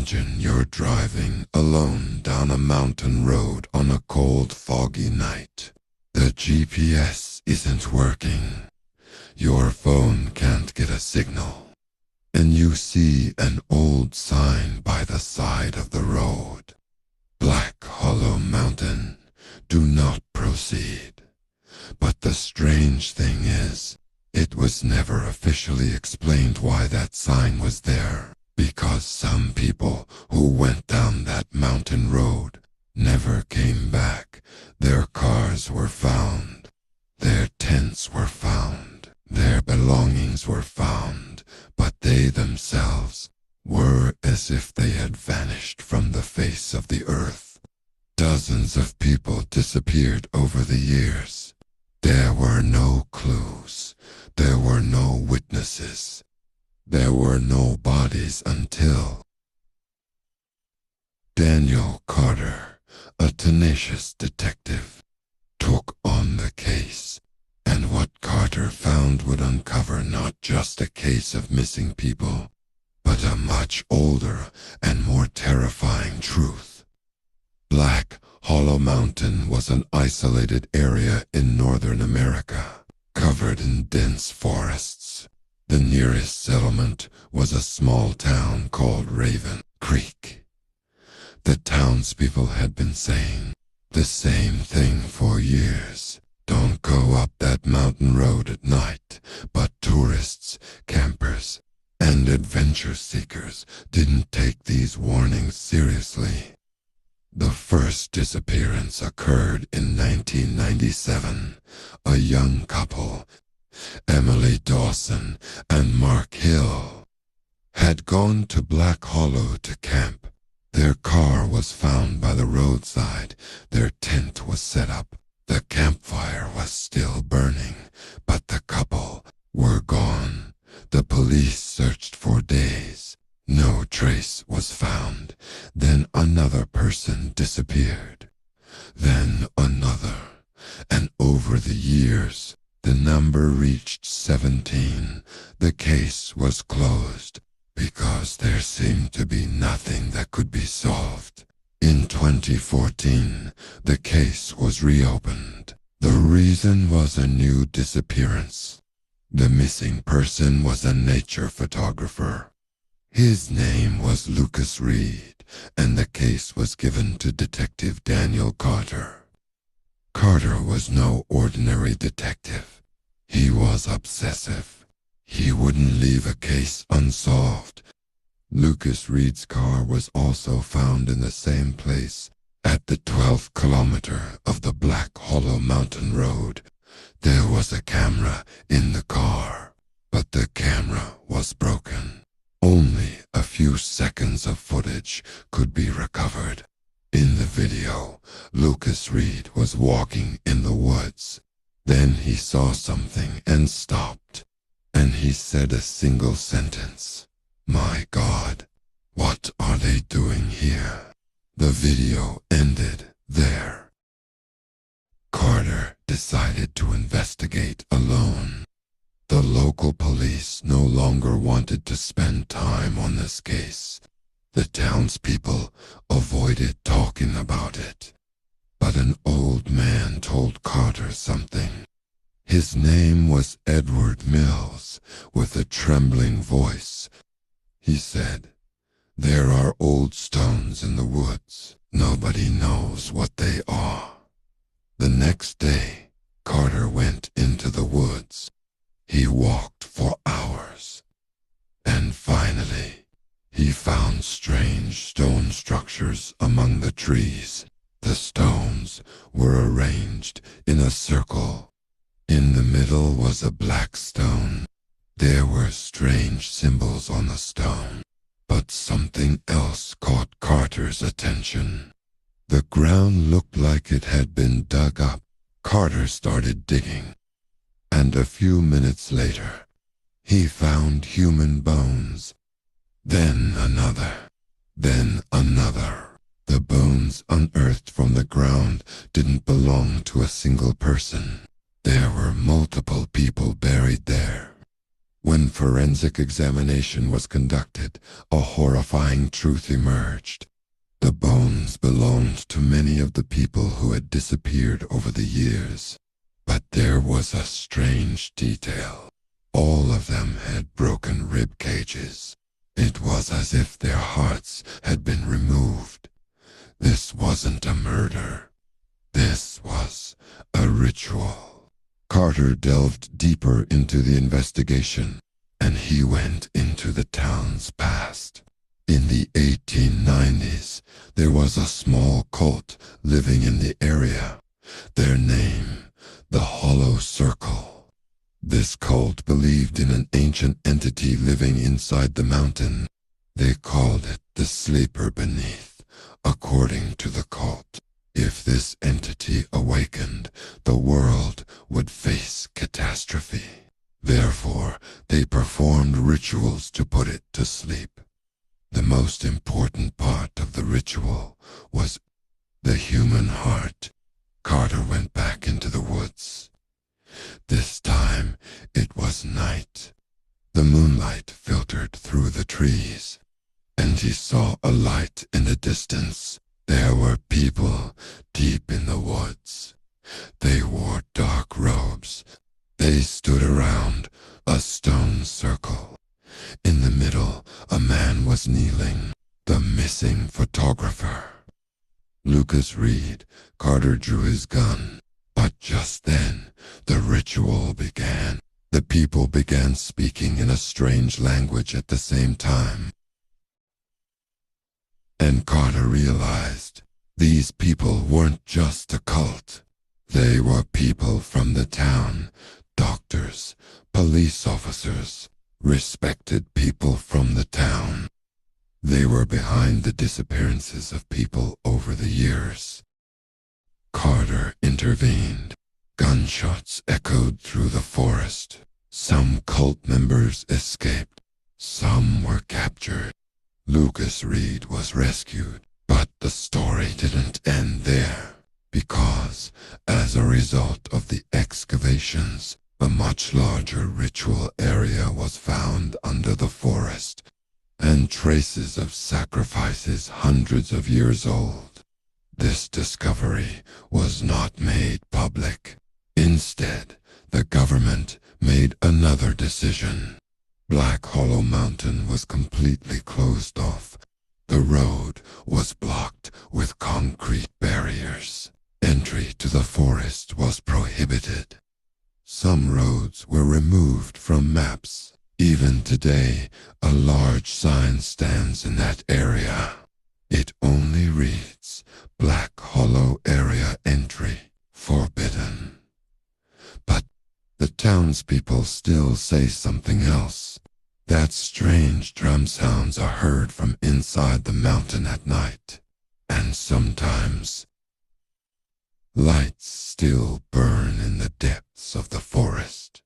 Imagine you're driving alone down a mountain road on a cold, foggy night. The GPS isn't working. Your phone can't get a signal. And you see an old sign by the side of the road. Black Hollow Mountain. Do not proceed. But the strange thing is, it was never officially explained why that sign was there, because some people who went down that mountain road never came back. Their cars were found. Their tents were found. Their belongings were found, but they themselves were as if they had vanished from the face of the earth. Dozens of people disappeared over the years. There were no clues. There were no witnesses. There were no bodies until Daniel Carter, a tenacious detective, took on the case. And what Carter found would uncover not just a case of missing people, but a much older and more terrifying truth. Black Hollow Mountain was an isolated area in northern America, covered in dense forests. The nearest settlement was a small town called Raven Creek. The townspeople had been saying the same thing for years. Don't go up that mountain road at night, but tourists, campers, and adventure seekers didn't take these warnings seriously. The first disappearance occurred in 1997. A young couple, Emily Dawson and Mark Hill, had gone to Black Hollow to camp. Their car was found by the roadside. Their tent was set up. The campfire was still burning, but the couple were gone. The police searched for days. No trace was found. Then another person disappeared. Then another. And over the years, the number reached 17. The case was closed because there seemed to be nothing that could be solved. In 2014, the case was reopened. The reason was a new disappearance. The missing person was a nature photographer. His name was Lucas Reed, and the case was given to Detective Daniel Carter. Carter was no ordinary detective. He was obsessive. He wouldn't leave a case unsolved. Lucas Reed's car was also found in the same place, at the 12th kilometer of the Black Hollow Mountain Road. There was a camera in the car, but the camera was broken. Only a few seconds of footage could be recovered. In the video, Lucas Reed was walking in the woods. Then he saw something and stopped, and he said a single sentence. "My God, what are they doing here?" The video ended there. Carter decided to investigate alone. The local police no longer wanted to spend time on this case. The townspeople avoided talking about it. But an old man told Carter something. His name was Edward Mills, with a trembling voice. He said, "There are old stones in the woods. Nobody knows what they are." The next day, Carter went into the woods. He walked for hours. And finally, he found strange stone structures among the trees. The stones were arranged in a circle. In the middle was a black stone. There were strange symbols on the stone, but something else caught Carter's attention. The ground looked like it had been dug up. Carter started digging, and a few minutes later, he found human bones. Then another. Then another. The bones unearthed from the ground didn't belong to a single person. There were multiple people buried there. When forensic examination was conducted, a horrifying truth emerged. The bones belonged to many of the people who had disappeared over the years. But there was a strange detail. All of them had broken rib cages. It was as if their hearts had been removed. This wasn't a murder. This was a ritual. Carter delved deeper into the investigation, and he went into the town's past. In the 1890s, there was a small cult living in the area. Their name, the Hollow Circle. This cult believed in an ancient entity living inside the mountain. They called it the Sleeper Beneath. According to the cult, if this entity awakened, the world would face catastrophe. Therefore, they performed rituals to put it to sleep. The most important part of the ritual was the human heart. Carter went back into the woods. This time, it was night. The moonlight filtered through the trees, and he saw a light in the distance. There were people deep in the woods. They wore dark robes. They stood around a stone circle. In the middle, a man was kneeling, the missing photographer. Lucas Reed. Carter drew his gun. But just then, the ritual began. The people began speaking in a strange language at the same time. And Carter realized these people weren't just a cult. They were people from the town, doctors, police officers, respected people from the town. They were behind the disappearances of people over the years. Carter intervened. Gunshots echoed through the forest. Some cult members escaped. Some were captured. Lucas Reed was rescued, but the story didn't end there, because, as a result of the excavations, a much larger ritual area was found under the forest, and traces of sacrifices hundreds of years old. This discovery was not made public. Instead, the government made another decision. Black Hollow Mountain was completely closed off. The road was blocked with concrete barriers. Entry to the forest was prohibited. Some roads were removed from maps. Even today, a large sign stands in that area. It only reads, Black Hollow Area Entry Forbidden. But the townspeople still say something else. That strange drum sounds are heard from inside the mountain at night. And sometimes, lights still burn in the depths of the forest.